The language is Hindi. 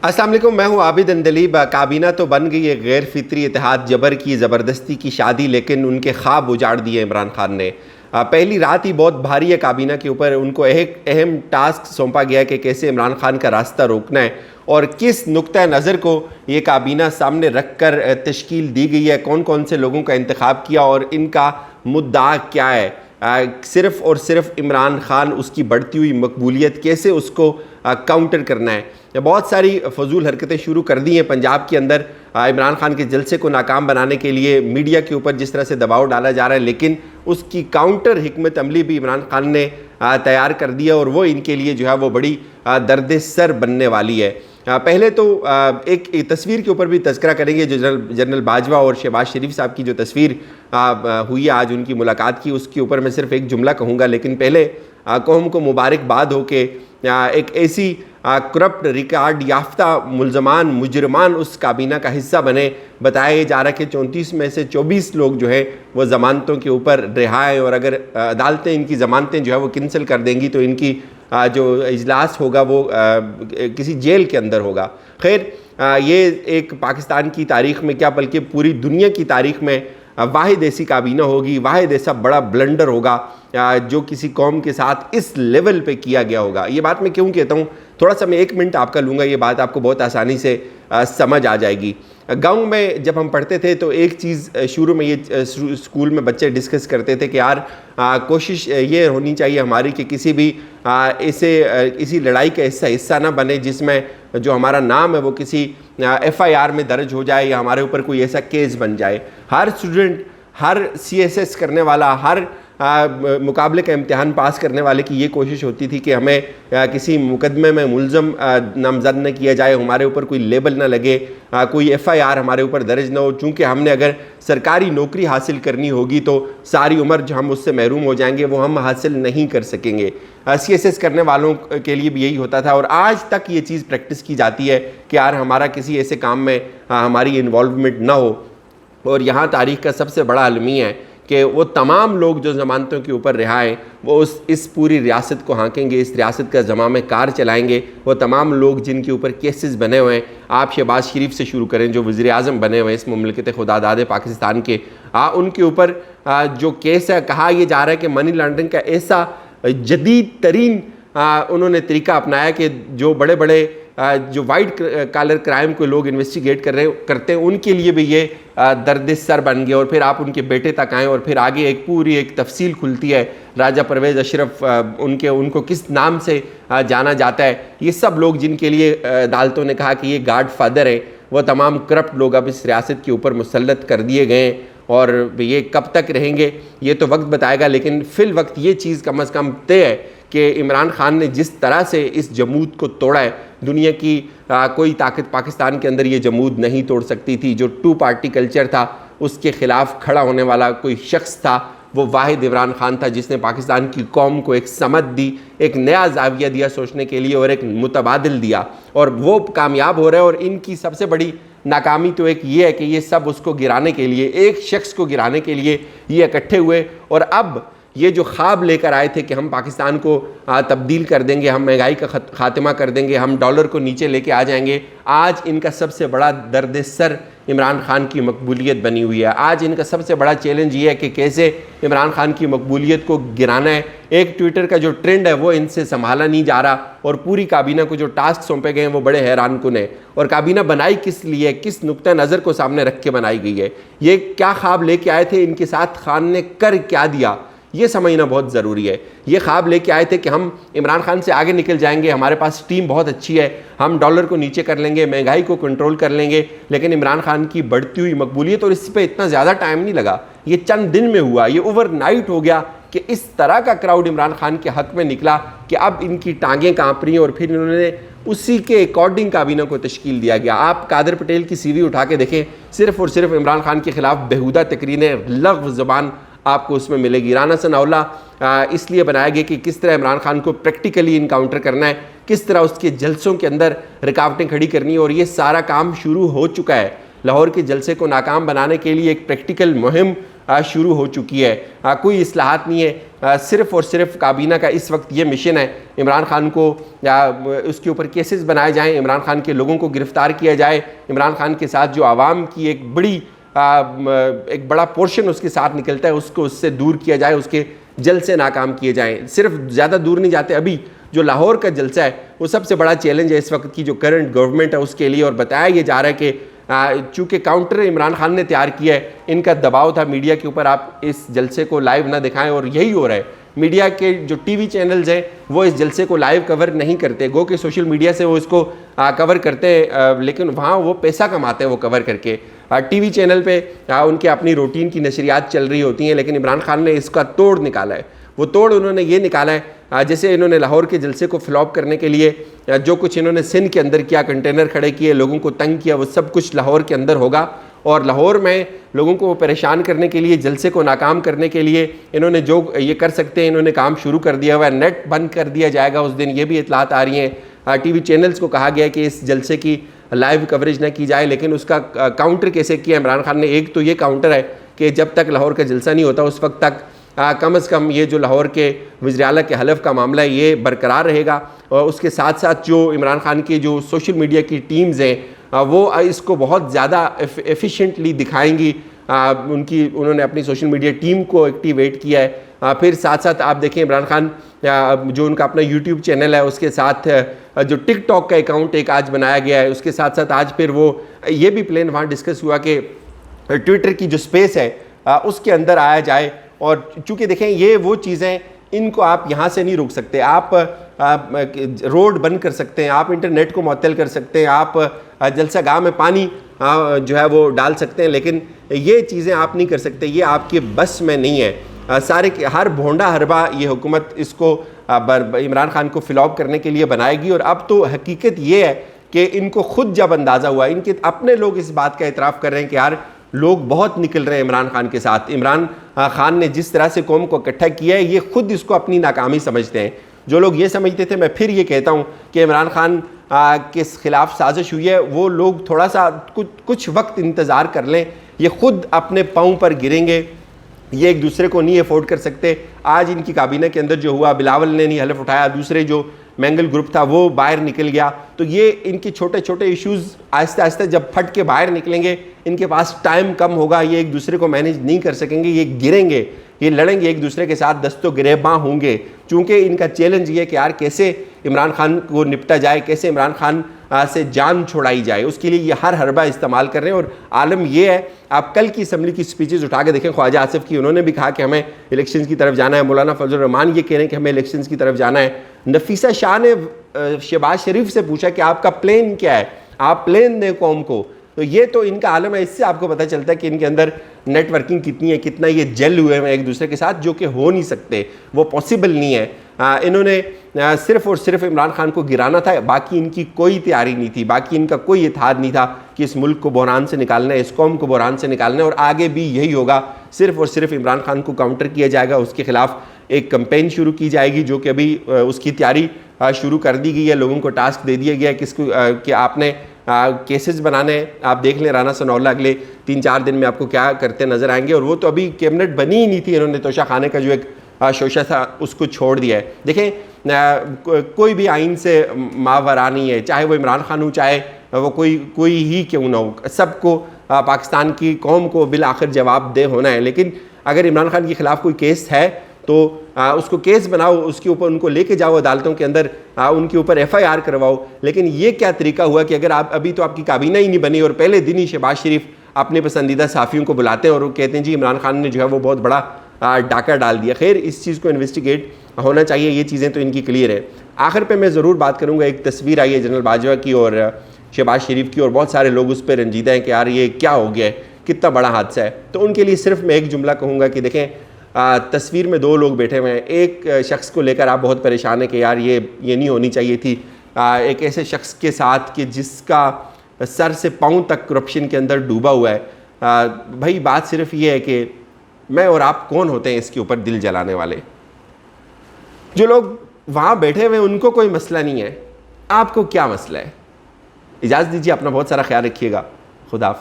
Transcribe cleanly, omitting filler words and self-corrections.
अस्सलाम वालेकुम, मैं हूं आबिद अंदलीब। काबीना तो बन गई है गैर फितरी इत्तेहाद जबर की ज़बरदस्ती की शादी, लेकिन उनके ख्वाब उजाड़ दिए इमरान खान ने। पहली रात ही बहुत भारी है काबीना के ऊपर। उनको एक अहम टास्क सौंपा गया कि कैसे इमरान खान का रास्ता रोकना है और किस नुक्ता नज़र को ये काबीना सामने रख कर तश्कील दी गई है, कौन कौन से लोगों का इंतखाब किया और इनका मुद्दा क्या है। सिर्फ़ और सिर्फ इमरान खान, उसकी बढ़ती हुई मकबूलियत, कैसे उसको काउंटर करना है। बहुत सारी फजूल हरकतें शुरू कर दी हैं पंजाब के अंदर इमरान खान के जलसे को नाकाम बनाने के लिए। मीडिया के ऊपर जिस तरह से दबाव डाला जा रहा है, लेकिन उसकी काउंटर हिकमत अमली भी इमरान खान ने तैयार कर दिया और वो इनके लिए जो है वो बड़ी दर्द सर बनने वाली है। पहले तो एक तस्वीर के ऊपर भी तज़किरा करेंगे जो जनरल बाजवा और शहबाज शरीफ साहब की जो तस्वीर हुई है आज उनकी मुलाकात की, उसके ऊपर मैं सिर्फ एक जुमला कहूँगा। लेकिन पहले कौम को मुबारकबाद हो के एक ऐसी करप्ट रिकॉर्ड याफ्ता मुलजमान मुजरमान उस काबीना का हिस्सा बने। बताया जा रहा है कि 34 में से 24 लोग जो है वो ज़मानतों के ऊपर रिहा हैं और अगर अदालतें इनकी ज़मानतें जो है वो कैंसिल कर देंगी तो इनकी जो इजलास होगा वो किसी जेल के अंदर होगा। खैर, ये एक पाकिस्तान की तारीख़ में क्या बल्कि पूरी दुनिया की तारीख़ में वाहिद ऐसी काबीना होगी, वाहिद ऐसा बड़ा ब्लंडर होगा जो किसी कौम के साथ इस लेवल पे किया गया होगा। ये बात मैं क्यों कहता हूँ, थोड़ा सा मैं 1 मिनट आपका लूँगा, ये बात आपको बहुत आसानी से समझ आ जाएगी। गांव में जब हम पढ़ते थे तो एक चीज़ शुरू में ये स्कूल में बच्चे डिस्कस करते थे कि यार कोशिश ये होनी चाहिए हमारी कि किसी भी इसी लड़ाई का हिस्सा ना बने जिसमें जो हमारा नाम है वो किसी FIR में दर्ज हो जाए या हमारे ऊपर कोई ऐसा केस बन जाए। हर स्टूडेंट, हर CSS करने वाला, हर मुकाबले का इम्तिहान पास करने वाले की ये कोशिश होती थी कि हमें किसी मुकदमे में मुलज़म नामज़द न किया जाए, हमारे ऊपर कोई लेबल ना लगे, कोई FIR हमारे ऊपर दर्ज ना हो। चूँकि हमने अगर सरकारी नौकरी हासिल करनी होगी तो सारी उम्र जो हम उससे महरूम हो जाएंगे वो हम हासिल नहीं कर सकेंगे। CSS करने वालों के लिए भी यही होता था और आज तक ये चीज़ प्रैक्टिस की जाती है कि यार हमारा किसी ऐसे काम में हमारी इन्वॉल्वमेंट ना हो। और यहाँ तारीख़ का सबसे बड़ा अलमिया है कि वो तमाम लोग जो ज़मानतों के ऊपर रिहा हैं वो इस पूरी रियासत को हाँकेंगे, इस रियासत का ज़माम कार चलाएंगे। वो तमाम लोग जिनके ऊपर केसेस बने हुए हैं, आप शहबाज शरीफ से शुरू करें जो वज़ीर-ए-आज़म बने हुए हैं इस मुमलिकत खुदादाद पाकिस्तान के, उनके ऊपर जो केस है, कहा यह जा रहा है कि मनी लॉन्ड्रिंग का ऐसा जदीद तरीन उन्होंने तरीका अपनाया कि जो बड़े बड़े जो वाइट कॉलर क्राइम को लोग इन्वेस्टिगेट करते हैं उनके लिए भी ये दर्द सर बन गया। और फिर आप उनके बेटे तक आएँ और फिर आगे एक पूरी एक तफसील खुलती है, राजा परवेज़ अशरफ उनको किस नाम से जाना जाता है। ये सब लोग जिनके लिए अदालतों ने कहा कि ये गॉड फादर है, वो तमाम करप्ट लोग अब इस रियासत के ऊपर मुसल्लत कर दिए गए हैं और ये कब तक रहेंगे ये तो वक्त बताएगा। लेकिन फिल वक्त ये चीज़ कम अज़ कम तय है कि इमरान खान ने जिस तरह से इस जमूद को तोड़ा है, दुनिया की कोई ताकत पाकिस्तान के अंदर ये जमूद नहीं तोड़ सकती थी। जो 2 पार्टी कल्चर था उसके ख़िलाफ़ खड़ा होने वाला कोई शख्स था, वो वाहिद इमरान खान था जिसने पाकिस्तान की कौम को एक समझ दी, एक नया जाविया दिया सोचने के लिए और एक मुतबादिल दिया, और वो कामयाब हो रहा है। और इनकी सबसे बड़ी नाकामी तो एक ये है कि ये सब उसको गिराने के लिए, एक शख्स को गिराने के लिए ये इकट्ठे हुए। और अब ये जो ख्वाब लेकर आए थे कि हम पाकिस्तान को तब्दील कर देंगे, हम महंगाई का खात्मा कर देंगे, हम डॉलर को नीचे लेके आ जाएंगे, आज इनका सबसे बड़ा दर्द सर इमरान खान की मकबूलियत बनी हुई है। आज इनका सबसे बड़ा चैलेंज ये है कि कैसे इमरान खान की मकबूलियत को गिराना है। एक ट्विटर का जो ट्रेंड है वो इनसे संभाला नहीं जा रहा और पूरी काबीना को जो टास्क सौंपे गए हैं वो बड़े हैरान कुन है। और काबीना बनाई किस लिए, किस नुक्ता नज़र को सामने रख के बनाई गई है, ये क्या ख्वाब लेके आए थे, इनके साथ खान ने कर क्या दिया, ये समझना बहुत ज़रूरी है। ये ख्वाब लेके आए थे कि हम इमरान खान से आगे निकल जाएंगे, हमारे पास टीम बहुत अच्छी है, हम डॉलर को नीचे कर लेंगे, महंगाई को कंट्रोल कर लेंगे। लेकिन इमरान खान की बढ़ती हुई मकबूलियत, और इस पर इतना ज़्यादा टाइम नहीं लगा, ये चंद दिन में हुआ, ये ओवरनाइट हो गया कि इस तरह का क्राउड इमरान खान के हक़ में निकला कि अब इनकी टांगें काँप रही हैं। और फिर इन्होंने उसी के अकॉर्डिंग काबीना को तश्कील दिया गया। आप कादर पटेल की CV उठा के देखें, सिर्फ़ और सिर्फ इमरान खान के ख़िलाफ़ बेहुदा तकरीरें, लग़्व ज़बान आपको उसमें मिलेगी। राना सनाउल्लाह इसलिए बनाया गया कि किस तरह इमरान खान को प्रैक्टिकली इनकाउंटर करना है, किस तरह उसके जलसों के अंदर रुकावटें खड़ी करनी है। और ये सारा काम शुरू हो चुका है। लाहौर के जलसे को नाकाम बनाने के लिए एक प्रैक्टिकल मुहिम शुरू हो चुकी है। कोई इस्लाहात नहीं है, सिर्फ़ और सिर्फ काबीना का इस वक्त ये मिशन है, इमरान खान को उसके ऊपर केसेस बनाए जाएं, इमरान खान के लोगों को गिरफ़्तार किया जाए, इमरान खान के साथ जो आवाम की एक बड़ा पोर्शन उसके साथ निकलता है उसको उससे दूर किया जाए, उसके जलसे नाकाम किए जाएं। सिर्फ ज़्यादा दूर नहीं जाते, अभी जो लाहौर का जलसा है वो सबसे बड़ा चैलेंज है इस वक्त की जो करंट गवर्नमेंट है उसके लिए। और बताया ये जा रहा है कि चूँकि काउंटर इमरान खान ने तैयार किया है, इनका दबाव था मीडिया के ऊपर आप इस जलसे को लाइव ना दिखाएं, और यही हो रहा है। मीडिया के जो टीवी चैनल्स हैं वो इस जलसे को लाइव कवर नहीं करते, गो कि सोशल मीडिया से वो इसको कवर करते हैं, लेकिन वहाँ वो पैसा कमाते हैं वो कवर करके। टीवी चैनल पे उनके अपनी रूटीन की नशरियात चल रही होती हैं, लेकिन इमरान खान ने इसका तोड़ निकाला है। वो तोड़ उन्होंने ये निकाला है, जैसे इन्होंने लाहौर के जलसे को फ्लॉप करने के लिए जो कुछ इन्होंने सिंध के अंदर किया, कंटेनर खड़े किए, लोगों को तंग किया, वो सब कुछ लाहौर के अंदर होगा। और लाहौर में लोगों को परेशान करने के लिए, जलसे को नाकाम करने के लिए इन्होंने जो ये कर सकते हैं इन्होंने काम शुरू कर दिया हुआ है। नेट बंद कर दिया जाएगा उस दिन, ये भी इतलात आ रही हैं। टीवी चैनल्स को कहा गया है कि इस जलसे की लाइव कवरेज न की जाए, लेकिन उसका काउंटर कैसे किया इमरान खान ने। एक तो ये काउंटर है कि जब तक लाहौर का जलसा नहीं होता उस वक्त तक कम से कम ये जो लाहौर के वज़ीर आला के हलफ का मामला है ये बरकरार रहेगा। और उसके साथ साथ जो इमरान खान की जो सोशल मीडिया की टीम्स हैं वो इसको बहुत ज़्यादा एफिशिएंटली दिखाएंगी। उन्होंने अपनी सोशल मीडिया टीम को एक्टिवेट किया है। फिर साथ साथ आप देखें इमरान खान जो उनका अपना यूट्यूब चैनल है, उसके साथ जो टिकटॉक का अकाउंट एक आज बनाया गया है, उसके साथ साथ आज फिर वो ये भी प्लान वहाँ डिस्कस हुआ कि ट्विटर की जो स्पेस है उसके अंदर आया जाए। और चूँकि देखें ये वो चीज़ें, इनको आप यहाँ से नहीं रोक सकते। आप रोड बंद कर सकते हैं, आप इंटरनेट को मुअत्तल कर सकते हैं, आप जलसा गाह में पानी जो है वो डाल सकते हैं, लेकिन ये चीज़ें आप नहीं कर सकते, ये आपके बस में नहीं है। सारे हर भोंडा हरबा ये हुकूमत इसको इमरान खान को फ्लॉप करने के लिए बनाएगी। और अब तो हकीकत ये है कि इनको खुद जब अंदाज़ा हुआ, इनके अपने लोग इस बात का इतराफ़ कर रहे हैं कि यार लोग बहुत निकल रहे हैं इमरान खान के साथ। इमरान खान ने जिस तरह से कौम को इकट्ठा किया है, ये खुद इसको अपनी नाकामी समझते हैं। जो लोग ये समझते थे, मैं फिर ये कहता हूँ कि इमरान खान के ख़िलाफ़ साजिश हुई है, वो लोग थोड़ा सा कुछ वक्त इंतज़ार कर लें, ये खुद अपने पाँव पर गिरेंगे। ये एक दूसरे को नहीं अफोर्ड कर सकते। आज इनकी काबीना के अंदर जो हुआ, बिलावल ने नहीं हलफ उठाया, दूसरे जो मैंगल ग्रुप था वो बाहर निकल गया, तो ये इनके छोटे छोटे इश्यूज़ आहिस्ता आहिस्ता जब फट के बाहर निकलेंगे, इनके पास टाइम कम होगा, ये एक दूसरे को मैनेज नहीं कर सकेंगे, ये गिरेंगे, ये लड़ेंगे एक दूसरे के साथ, दस्तों गिरेबां होंगे। चूँकि इनका चैलेंज ये कि यार कैसे इमरान खान को निपटा जाए, कैसे इमरान खान से जान छुड़ाई जाए, उसके लिए ये हर हरबा इस्तेमाल कर रहे हैं। और आलम ये है, आप कल की असम्बली की स्पीचेस उठा के देखें, ख्वाजा आसिफ की, उन्होंने भी कहा कि हमें इलेक्शंस की तरफ जाना है। मौलाना फजल रहमान ये कह रहे हैं कि हमें इलेक्शंस की तरफ जाना है। नफीसा शाह ने शहबाज शरीफ से पूछा कि आपका प्लान क्या है, आप प्लान दें कौम को। तो ये तो इनका आलम है, इससे आपको पता चलता है कि इनके अंदर नेटवर्किंग कितनी है, कितना ये जेल हुए हैं एक दूसरे के साथ, जो कि हो नहीं सकते, वो पॉसिबल नहीं है। इन्होंने सिर्फ़ और सिर्फ इमरान खान को गिराना था, बाकी इनकी कोई तैयारी नहीं थी, बाकी इनका कोई इत्तेहाद नहीं था कि इस मुल्क को बहरान से निकालना है, इस कौम को बहरान से निकालना है। और आगे भी यही होगा, सिर्फ़ और सिर्फ इमरान खान को काउंटर किया जाएगा, उसके ख़िलाफ़ एक कैंपेन शुरू की जाएगी, जो कि अभी उसकी तैयारी शुरू कर दी गई है। लोगों को टास्क दे दिया गया है किसको कि आपने केसेस बनाने हैं। आप देख लें राना सनौल्ला अगले 3-4 दिन में आपको क्या करते नज़र आएंगे। और वो तो अभी कैबिनेट बनी ही नहीं थी, इन्होंने तोशा खाने का जो एक शोशा था उसको छोड़ दिया है। देखें कोई भी आइन से मावरा नहीं है, चाहे वो इमरान खान हो, चाहे वो कोई ही क्यों ना हो, सबको पाकिस्तान की कौम को बिल आखिर जवाबदेह होना है। लेकिन अगर इमरान खान के ख़िलाफ़ कोई केस है तो उसको केस बनाओ, उसके ऊपर उनको लेके जाओ अदालतों के अंदर, उनके ऊपर FIR करवाओ। लेकिन ये क्या तरीका हुआ कि अगर आप अभी तो आपकी काबीना ही नहीं बनी और पहले दिन ही शहबाज शरीफ अपने पसंदीदा साफ़ियों को बुलाते हैं और वो कहते हैं जी इमरान खान ने जो है वो बहुत बड़ा डाका डाल दिया। खैर इस चीज़ को इन्वेस्टिगेट होना चाहिए, ये चीज़ें तो इनकी क्लियर है। आखिर पे मैं ज़रूर बात करूँगा, एक तस्वीर आई है जनरल बाजवा की और शहबाज शरीफ की, और बहुत सारे लोग उस पर रंजीदा हैं कि यार ये क्या हो गया है, कितना बड़ा हादसा है। तो उनके लिए सिर्फ मैं एक जुमला कहूँगा कि देखें तस्वीर में 2 लोग बैठे हुए हैं। एक शख्स को लेकर आप बहुत परेशान हैं कि यार ये नहीं होनी चाहिए थी। एक ऐसे शख्स के साथ कि जिसका सर से पाँव तक करप्शन के अंदर डूबा हुआ है। भाई बात सिर्फ ये है कि मैं और आप कौन होते हैं इसके ऊपर दिल जलाने वाले। जो लोग वहाँ बैठे हुए हैं उनको कोई मसला नहीं है, आपको क्या मसला है। इजाज़त दीजिए, अपना बहुत सारा ख्याल रखिएगा। खुदा हाफिज़।